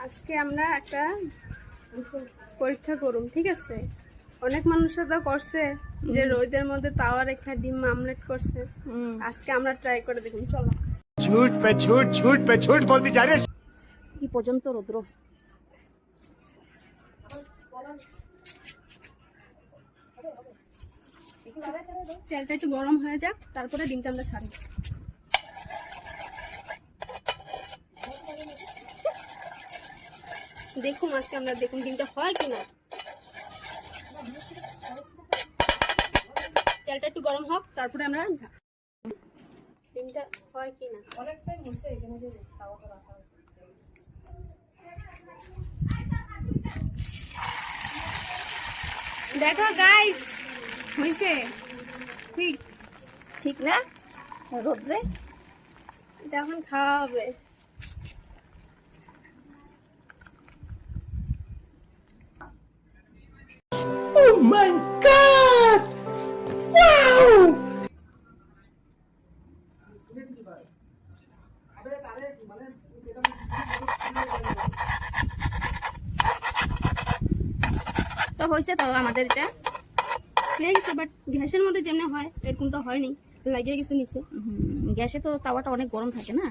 আজকে আমরা একটা পরীক্ষা করুম, ঠিক আছে? অনেক মানুষরা তো করছে যে রোদের মধ্যে তাওয়া রেখে ডিম আমলেট করছে। আজকে আমরা ট্রাই করে দেখুন, চলো। झूठ पे झूठ झूठ पे झूठ बोलती जा रही है। কি পর্যন্ত রৌদ্র। তেলটা একটু গরম হয়ে যাক, তারপরে ডিমটা আমরা ছাড়ি। দেখুন আজকে আমরা দেখুন ডিমটা হয় কিনা। তেলটা একটু গরম হোক, তারপরে আমরা ডিমটা হয় কিনা। অনেকটাই হচ্ছে এখানে যে তাওয়াটা রাখা আছে। দেখো গাইস, হইছে ঠিক ঠিক না রোদ্রে? এটা এখন খাওয়া হবে। Oh my God! Wow! তো হয়েছে তো আমাদের এটা হয়ে গেছে, বাট গ্যাসের মধ্যে যেমন হয় এরকম তো হয়নি, লাগিয়ে গেছে নিচে। গ্যাসে তো তাওয়াটা অনেক গরম থাকে না।